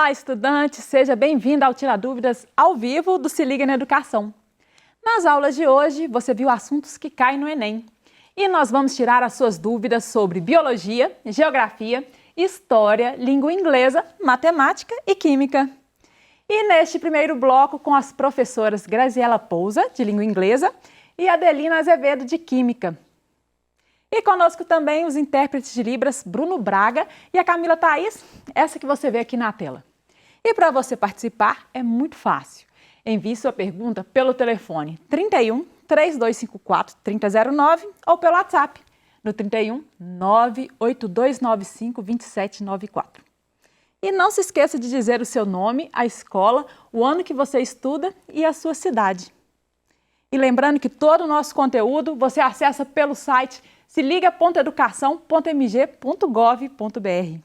Olá, estudante! Seja bem-vindo ao Tira Dúvidas ao vivo do Se Liga na Educação. Nas aulas de hoje, você viu assuntos que caem no Enem. E nós vamos tirar as suas dúvidas sobre biologia, geografia, história, língua inglesa, matemática e química. E neste primeiro bloco, com as professoras Graziela Pousa, de língua inglesa, e Adelina Azevedo, de química. E conosco também os intérpretes de Libras, Bruno Braga e a Camila Thaís, essa que você vê aqui na tela. E para você participar é muito fácil. Envie sua pergunta pelo telefone 31 3254 3009 ou pelo WhatsApp no 31 98295 2794. E não se esqueça de dizer o seu nome, a escola, o ano que você estuda e a sua cidade. E lembrando que todo o nosso conteúdo você acessa pelo site seliga.educação.mg.gov.br.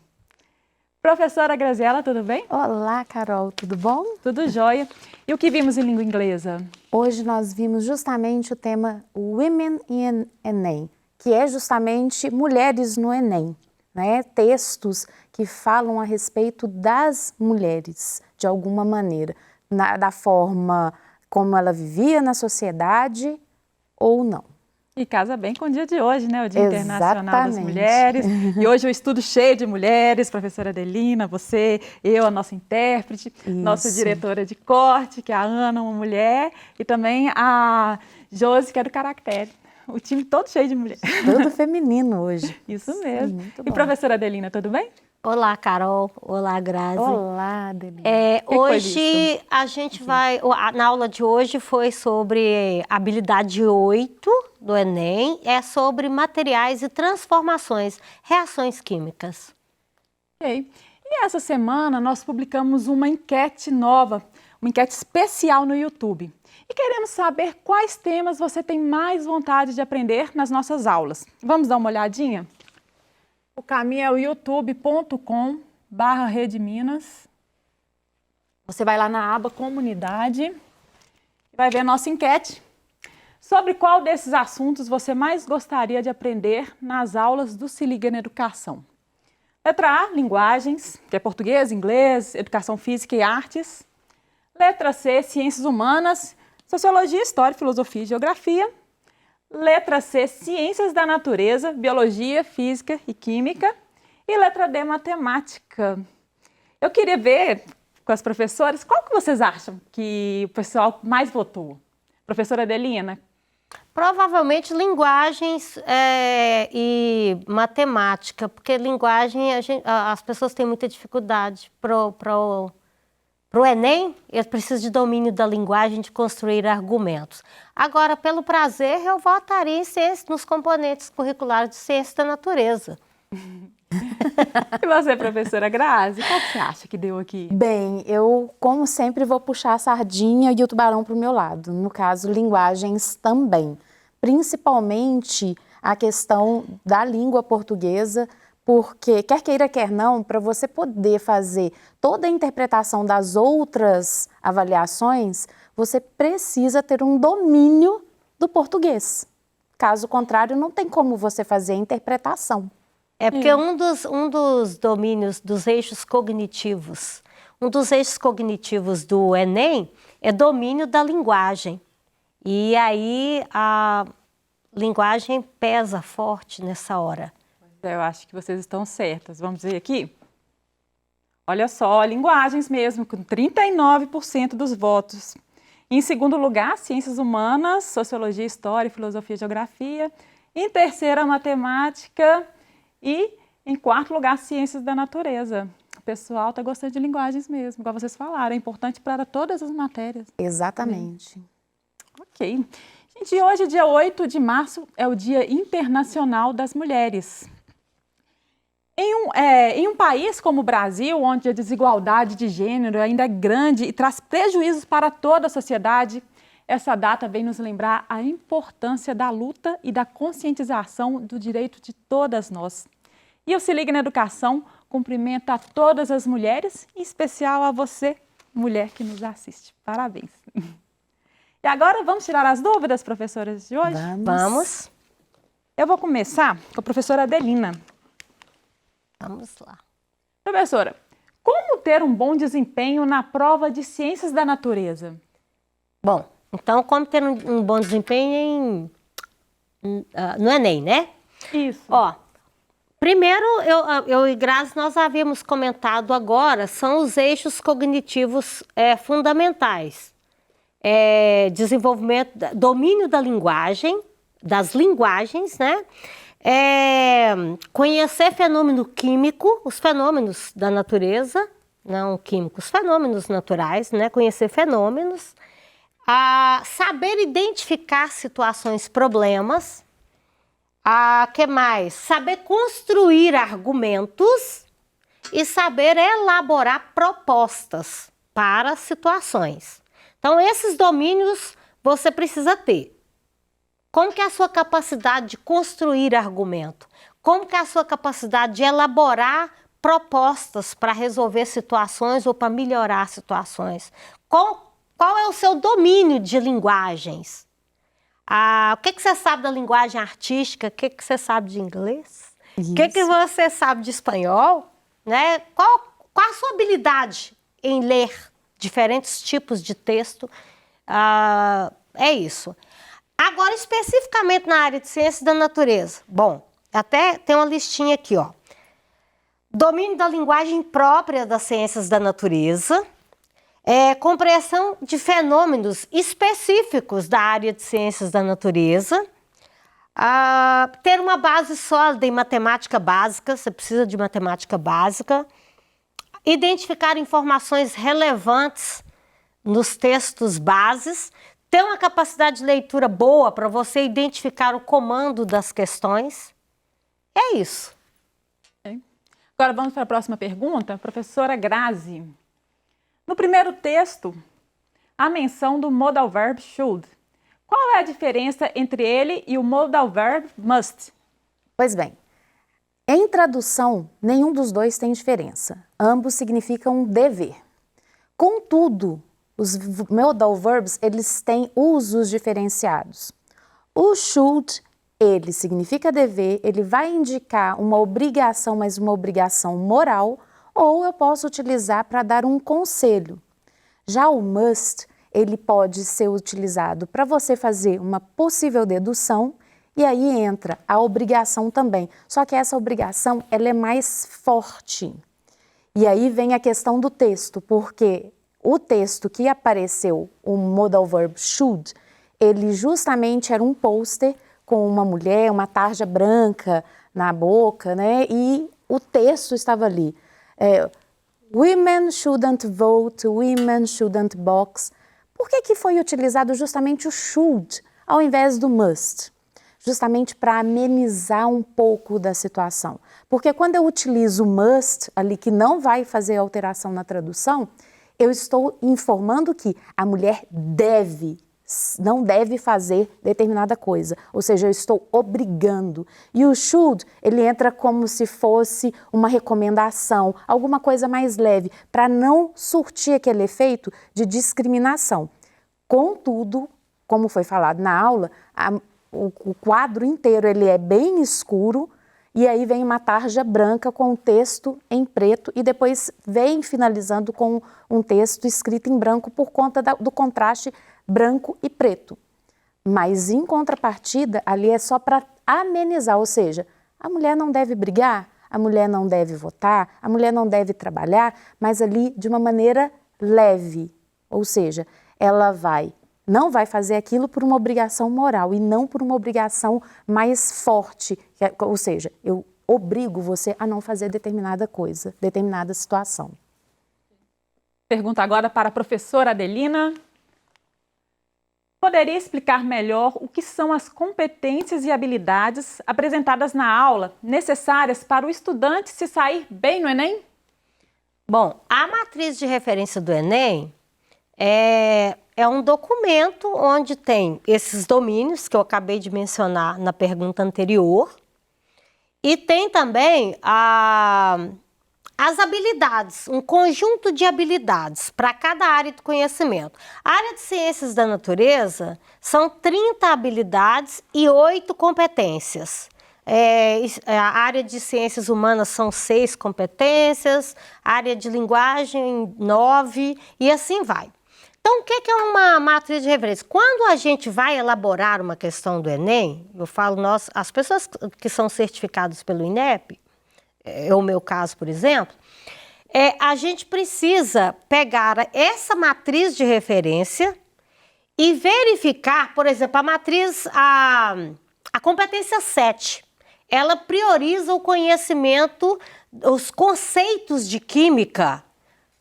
Professora Graziela, tudo bem? Olá, Carol, tudo bom? Tudo jóia. E o que vimos em língua inglesa? Hoje nós vimos justamente o tema Women in Enem, que é justamente mulheres no Enem, né? Textos que falam a respeito das mulheres, de alguma maneira, da forma como ela vivia na sociedade ou não. E casa bem com o dia de hoje, né? O Dia Exatamente. Internacional das Mulheres. E hoje o estudo cheio de mulheres, professora Adelina, você, eu, a nossa intérprete, nossa diretora de corte, que é a Ana, uma mulher, e também a Josi, que é do Caractere. O time todo cheio de mulheres. Tudo feminino hoje. Isso mesmo. Muito E bom. professora Adelina, tudo bem? Olá, Carol. Olá, Grazi. Olá, Adelina. Hoje a gente vai... Na aula de hoje foi sobre habilidade 8 do Enem. É sobre materiais e transformações, reações químicas. Ok. E essa semana nós publicamos uma enquete nova, uma enquete especial no YouTube. E queremos saber quais temas você tem mais vontade de aprender nas nossas aulas. Vamos dar uma olhadinha? O caminho é o youtube.com/redeminas. Você vai lá na aba Comunidade e vai ver a nossa enquete. Sobre qual desses assuntos você mais gostaria de aprender nas aulas do Se Liga na Educação? Letra A, linguagens, que é português, inglês, educação física e artes. Letra C, ciências humanas, sociologia, história, filosofia e geografia. Letra C, ciências da natureza, biologia, física e química. E letra D, matemática. Eu queria ver com as professoras, qual que vocês acham que o pessoal mais votou? Professora Adelina? Provavelmente linguagens e matemática, porque linguagem as pessoas têm muita dificuldade para o Enem, eles precisam de domínio da linguagem, de construir argumentos. Agora, pelo prazer, eu votaria em ciência, nos componentes curriculares de ciência da natureza. E você, professora Grazi, qual que você acha que deu aqui? Bem, eu, como sempre, vou puxar a sardinha e o tubarão para o meu lado. No caso, linguagens também. Principalmente a questão da língua portuguesa, porque, quer queira, quer não, para você poder fazer toda a interpretação das outras avaliações, você precisa ter um domínio do português. Caso contrário, não tem como você fazer a interpretação. É porque um dos domínios dos eixos cognitivos, do Enem é domínio da linguagem. E aí a linguagem pesa forte nessa hora. Eu acho que vocês estão certas. Vamos ver aqui? Olha só, linguagens mesmo, com 39% dos votos. Em segundo lugar, ciências humanas, sociologia, história, filosofia e geografia. Em terceiro, a matemática. E em quarto lugar, ciências da natureza. O pessoal está gostando de linguagens mesmo, igual vocês falaram. É importante para todas as matérias. Exatamente. Ok. Gente, hoje, dia 8 de março, é o Dia Internacional das Mulheres. Em um país como o Brasil, onde a desigualdade de gênero ainda é grande e traz prejuízos para toda a sociedade, essa data vem nos lembrar a importância da luta e da conscientização do direito de todas nós. E o Se Liga na Educação cumprimenta a todas as mulheres, em especial a você, mulher que nos assiste. Parabéns! E agora vamos tirar as dúvidas, professoras de hoje? Vamos. Eu vou começar com a professora Adelina. Vamos lá. Professora, como ter um bom desempenho na prova de Ciências da Natureza? Bom, então como ter um bom desempenho no Enem, né? Isso. Ó, primeiro, eu e Grazi, nós havíamos comentado agora, são os eixos cognitivos fundamentais. Desenvolvimento, domínio da linguagem, das linguagens, né? Conhecer fenômeno químico, os fenômenos da natureza, não químicos, os fenômenos naturais, né? Conhecer fenômenos, saber identificar situações, problemas, que mais? Saber construir argumentos e saber elaborar propostas para situações. Então, esses domínios você precisa ter. Como que é a sua capacidade de construir argumento? Como que é a sua capacidade de elaborar propostas para resolver situações ou para melhorar situações? Qual é o seu domínio de linguagens? O que você sabe da linguagem artística? O que você sabe de inglês? O que você sabe de espanhol? Né? Qual a sua habilidade em ler diferentes tipos de texto? É isso. Agora, especificamente na área de ciências da natureza. Bom, até tem uma listinha aqui, ó. Domínio da linguagem própria das ciências da natureza. Compreensão de fenômenos específicos da área de ciências da natureza, ter uma base sólida em matemática básica, você precisa de matemática básica, identificar informações relevantes nos textos bases, ter uma capacidade de leitura boa para você identificar o comando das questões. É isso. Agora vamos para a próxima pergunta, professora Grazi. No primeiro texto, a menção do modal verb should. Qual é a diferença entre ele e o modal verb must? Pois bem, em tradução, nenhum dos dois tem diferença. Ambos significam dever. Contudo, os modal verbs, eles têm usos diferenciados. O should, ele significa dever, ele vai indicar uma obrigação, mas uma obrigação moral, ou eu posso utilizar para dar um conselho. Já o must, ele pode ser utilizado para você fazer uma possível dedução e aí entra a obrigação também. Só que essa obrigação, ela é mais forte. E aí vem a questão do texto, porque o texto que apareceu, o modal verb should, ele justamente era um pôster com uma mulher, uma tarja branca na boca, né? E o texto estava ali. Women shouldn't vote, women shouldn't box. Por que foi utilizado justamente o should ao invés do must? Justamente para amenizar um pouco da situação. Porque quando eu utilizo o must, ali que não vai fazer alteração na tradução, eu estou informando que a mulher não deve fazer determinada coisa, ou seja, eu estou obrigando. E o should, ele entra como se fosse uma recomendação, alguma coisa mais leve, para não surtir aquele efeito de discriminação. Contudo, como foi falado na aula, o quadro inteiro ele é bem escuro, e aí vem uma tarja branca com um texto em preto e depois vem finalizando com um texto escrito em branco por conta do contraste branco e preto. Mas em contrapartida, ali é só para amenizar, ou seja, a mulher não deve brigar, a mulher não deve votar, a mulher não deve trabalhar, mas ali de uma maneira leve, ou seja, ela não vai fazer aquilo por uma obrigação moral e não por uma obrigação mais forte, ou seja, eu obrigo você a não fazer determinada coisa, determinada situação. Pergunta agora para a professora Adelina. Poderia explicar melhor o que são as competências e habilidades apresentadas na aula necessárias para o estudante se sair bem no Enem? Bom, a matriz de referência do Enem é um documento onde tem esses domínios que eu acabei de mencionar na pergunta anterior e tem também as habilidades, um conjunto de habilidades para cada área de conhecimento. A área de ciências da natureza são 30 habilidades e 8 competências. A área de ciências humanas são 6 competências, a área de linguagem 9 e assim vai. Então, o que é uma matriz de referência? Quando a gente vai elaborar uma questão do Enem, eu falo as pessoas que são certificadas pelo INEP, é o meu caso, por exemplo, a gente precisa pegar essa matriz de referência e verificar, por exemplo, a matriz, a competência 7, ela prioriza o conhecimento, os conceitos de química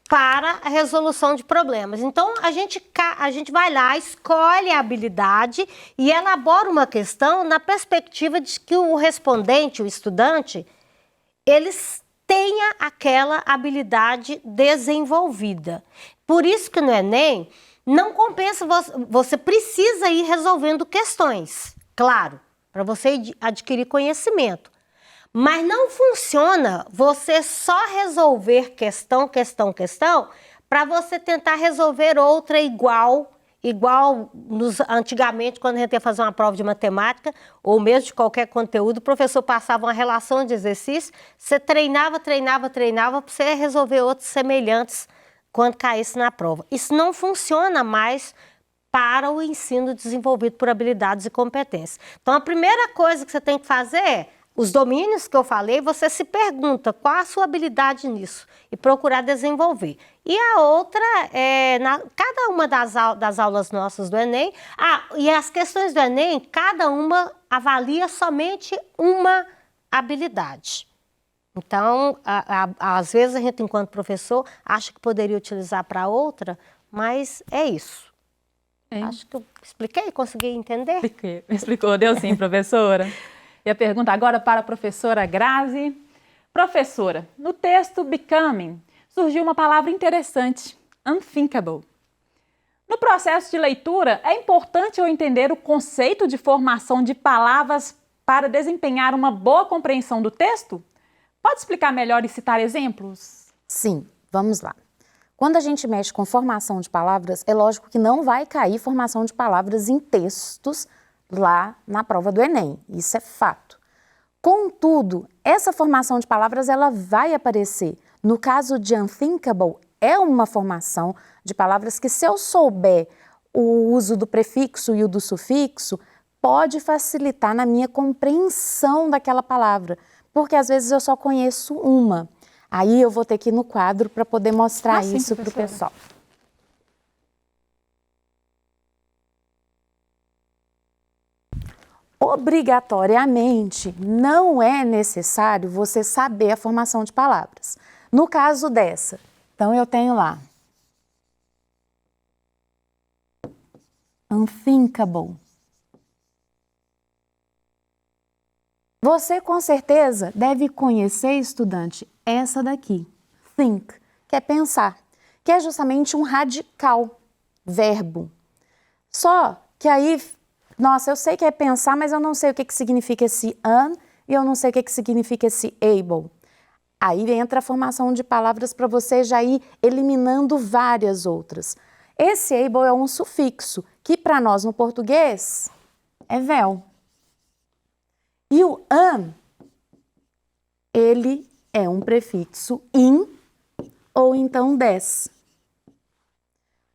para a resolução de problemas. Então, a gente vai lá, escolhe a habilidade e elabora uma questão na perspectiva de que o respondente, o estudante, eles tenha aquela habilidade desenvolvida. Por isso que no Enem não compensa, você precisa ir resolvendo questões, claro, para você adquirir conhecimento. Mas não funciona você só resolver questão, para você tentar resolver outra igual antigamente, quando a gente ia fazer uma prova de matemática, ou mesmo de qualquer conteúdo, o professor passava uma relação de exercício, você treinava para você resolver outros semelhantes quando caísse na prova. Isso não funciona mais para o ensino desenvolvido por habilidades e competências. Então, a primeira coisa que você tem que fazer é, os domínios que eu falei, você se pergunta qual a sua habilidade nisso e procurar desenvolver. E a outra, cada uma das aulas nossas do Enem, e as questões do Enem, cada uma avalia somente uma habilidade. Então, às vezes a gente, enquanto professor, acha que poderia utilizar para outra, mas é isso. Acho que eu expliquei, consegui entender? Explicou, deu sim, professora. E a pergunta agora para a professora Grazi. Professora, no texto Becoming surgiu uma palavra interessante, unthinkable. No processo de leitura, é importante eu entender o conceito de formação de palavras para desempenhar uma boa compreensão do texto? Pode explicar melhor e citar exemplos? Sim, vamos lá. Quando a gente mexe com formação de palavras, é lógico que não vai cair formação de palavras em textos lá na prova do Enem, isso é fato. Contudo, essa formação de palavras ela vai aparecer. No caso de unthinkable, é uma formação de palavras que, se eu souber o uso do prefixo e o do sufixo, pode facilitar na minha compreensão daquela palavra, porque às vezes eu só conheço uma. Aí eu vou ter que ir no quadro para poder mostrar isso para o pessoal. Obrigatoriamente, não é necessário você saber a formação de palavras. No caso dessa, então eu tenho lá unthinkable. Você com certeza deve conhecer, estudante, essa daqui, think, que é pensar, que é justamente um radical, verbo. Só que aí, nossa, eu sei que é pensar, mas eu não sei o que significa esse e eu não sei o que significa esse able. Aí entra a formação de palavras para você já ir eliminando várias outras. Esse able é um sufixo, que para nós no português é vel. E o ele é um prefixo in ou então des.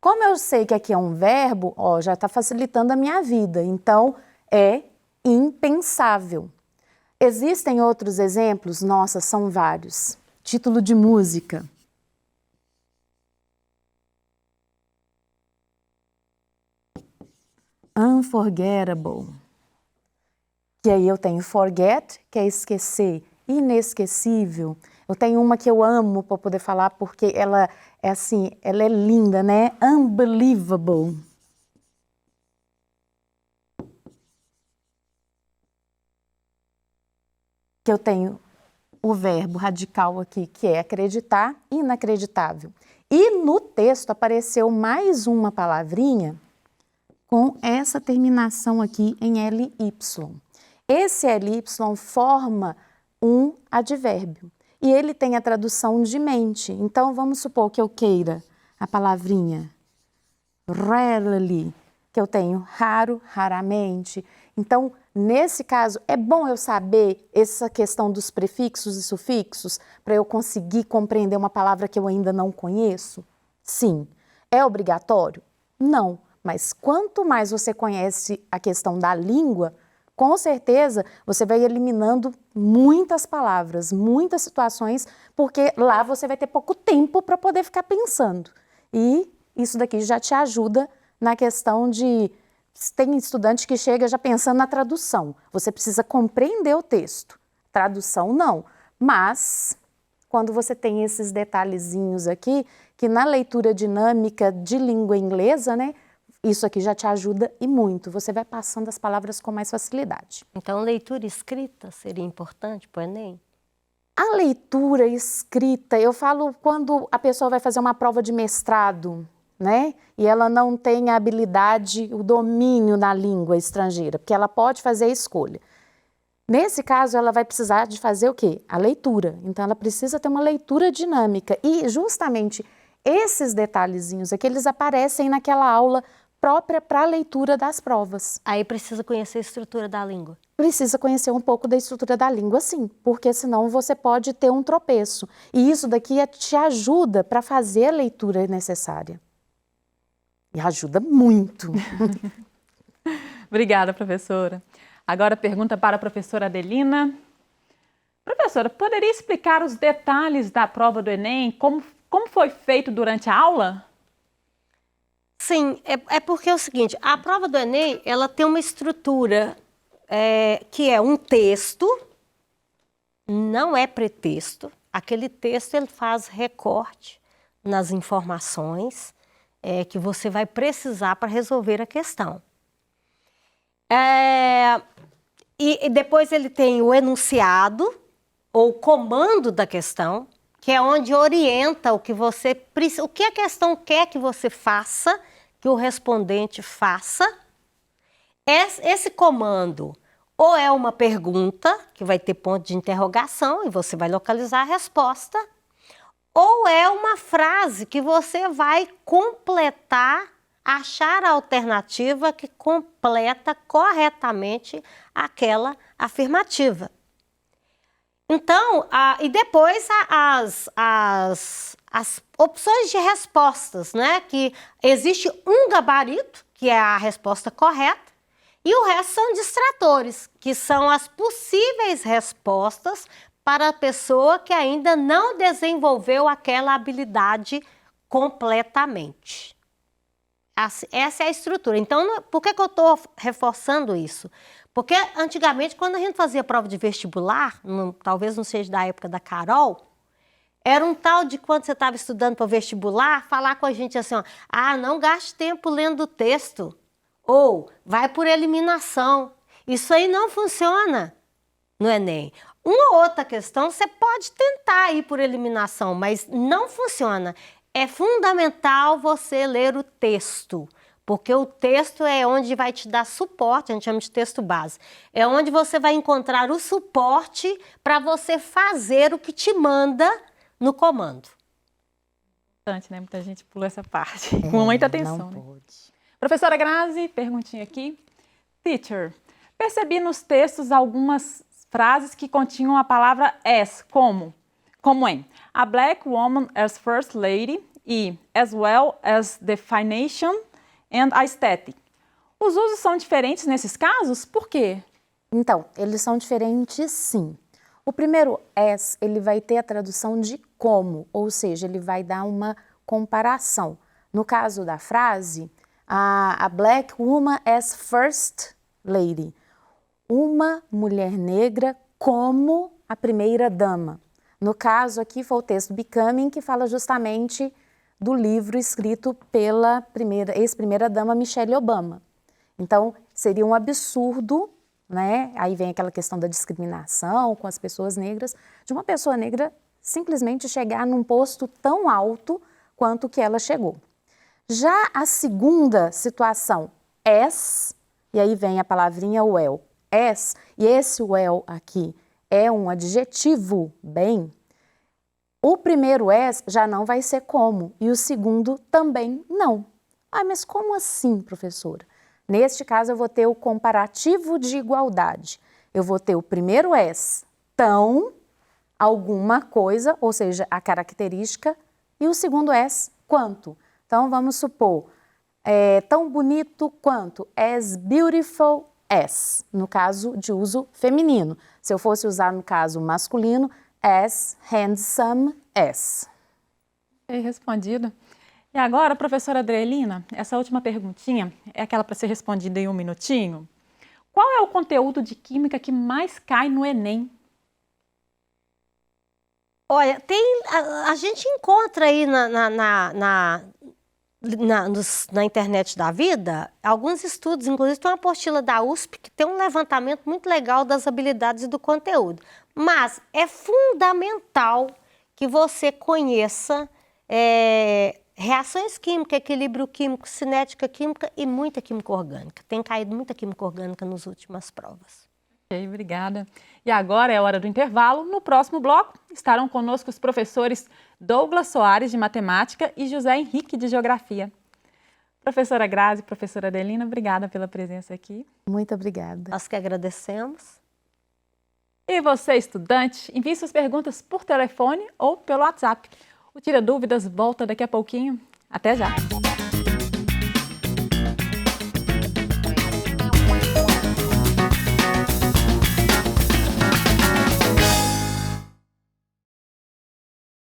Como eu sei que aqui é um verbo, já está facilitando a minha vida, então é impensável. Existem outros exemplos? Nossa, são vários. Título de música. Unforgettable. Que aí eu tenho forget, que é esquecer, inesquecível. Eu tenho uma que eu amo para poder falar porque ela é assim, ela é linda, né? Unbelievable. Que eu tenho o verbo radical aqui, que é acreditar, inacreditável. E no texto apareceu mais uma palavrinha com essa terminação aqui em LY. Esse LY forma um advérbio e ele tem a tradução de mente. Então, vamos supor que eu queira a palavrinha rarely, que eu tenho raro, raramente. Então, nesse caso, é bom eu saber essa questão dos prefixos e sufixos para eu conseguir compreender uma palavra que eu ainda não conheço? Sim. É obrigatório? Não. Mas quanto mais você conhece a questão da língua, com certeza você vai eliminando muitas palavras, muitas situações, porque lá você vai ter pouco tempo para poder ficar pensando. E isso daqui já te ajuda na questão de... Tem estudante que chega já pensando na tradução. Você precisa compreender o texto. Tradução, não. Mas, quando você tem esses detalhezinhos aqui, que na leitura dinâmica de língua inglesa, né, isso aqui já te ajuda e muito. Você vai passando as palavras com mais facilidade. Então, leitura escrita seria importante para o Enem? A leitura escrita, eu falo quando a pessoa vai fazer uma prova de mestrado, né? E ela não tem a habilidade, o domínio na língua estrangeira, porque ela pode fazer a escolha. Nesse caso, ela vai precisar de fazer o quê? A leitura. Então, ela precisa ter uma leitura dinâmica. E, justamente, esses detalhezinhos aqui, eles aparecem naquela aula própria para a leitura das provas. Aí precisa conhecer a estrutura da língua. Precisa conhecer um pouco da estrutura da língua, sim, porque senão você pode ter um tropeço. E isso daqui te ajuda para fazer a leitura necessária. E ajuda muito. Obrigada, professora. Agora pergunta para a professora Adelina. Professora, poderia explicar os detalhes da prova do Enem? Como foi feito durante a aula? Sim, é porque é o seguinte, a prova do Enem, ela tem uma estrutura que é um texto, não é pretexto. Aquele texto, ele faz recorte nas informações que você vai precisar para resolver a questão. E depois ele tem o enunciado, ou comando da questão, que é onde orienta o que a questão quer que você faça, que o respondente faça. Esse comando ou é uma pergunta, que vai ter ponto de interrogação e você vai localizar a resposta, ou é uma frase que você vai completar, achar a alternativa que completa corretamente aquela afirmativa. Então, e depois as opções de respostas, né? Que existe um gabarito, que é a resposta correta, e o resto são distratores, que são as possíveis respostas para a pessoa que ainda não desenvolveu aquela habilidade completamente. Essa é a estrutura. Então, por que eu estou reforçando isso? Porque antigamente, quando a gente fazia prova de vestibular, talvez não seja da época da Carol, era um tal de quando você estava estudando para o vestibular, falar com a gente assim, ó, não gaste tempo lendo o texto, ou vai por eliminação. Isso aí não funciona no Enem. Uma outra questão, você pode tentar ir por eliminação, mas não funciona. É fundamental você ler o texto, porque o texto é onde vai te dar suporte, a gente chama de texto base. É onde você vai encontrar o suporte para você fazer o que te manda no comando. Importante, né? Muita gente pula essa parte com muita atenção. Não né? pode. Professora Grazi, perguntinha aqui. Teacher, percebi nos textos algumas frases que continham a palavra as, como em a black woman as first lady e as well as definition and aesthetic. Os usos são diferentes nesses casos? Por quê? Então, eles são diferentes sim. O primeiro as, ele vai ter a tradução de como, ou seja, ele vai dar uma comparação. No caso da frase, a black woman as first lady. Uma mulher negra como a primeira dama. No caso aqui foi o texto Becoming, que fala justamente do livro escrito pela ex-primeira dama Michelle Obama. Então, seria um absurdo, né? Aí vem aquela questão da discriminação com as pessoas negras, de uma pessoa negra simplesmente chegar num posto tão alto quanto que ela chegou. Já a segunda situação, as, e aí vem a palavrinha well, as, e esse well aqui é um adjetivo bem, o primeiro as já não vai ser como, e o segundo também não. Mas como assim, professora? Neste caso, eu vou ter o comparativo de igualdade. Eu vou ter o primeiro S, tão, alguma coisa, ou seja, a característica, e o segundo S, quanto. Então, vamos supor, tão bonito quanto, as beautiful as, no caso de uso feminino. Se eu fosse usar no caso masculino, as handsome as. Respondido. E agora, professora Adrielina, essa última perguntinha é aquela para ser respondida em um minutinho. Qual é o conteúdo de química que mais cai no Enem? Olha, a gente encontra aí na internet da vida alguns estudos, inclusive tem uma apostila da USP que tem um levantamento muito legal das habilidades e do conteúdo. Mas é fundamental que você conheça reações químicas, equilíbrio químico, cinética química e muita química orgânica. Tem caído muita química orgânica nas últimas provas. Ok, obrigada. E agora é hora do intervalo. No próximo bloco estarão conosco os professores Douglas Soares, de Matemática, e José Henrique, de Geografia. Professora Grazi, professora Adelina, obrigada pela presença aqui. Muito obrigada. Nós que agradecemos. E você, estudante, envie suas perguntas por telefone ou pelo WhatsApp. O Tira Dúvidas volta daqui a pouquinho. Até já!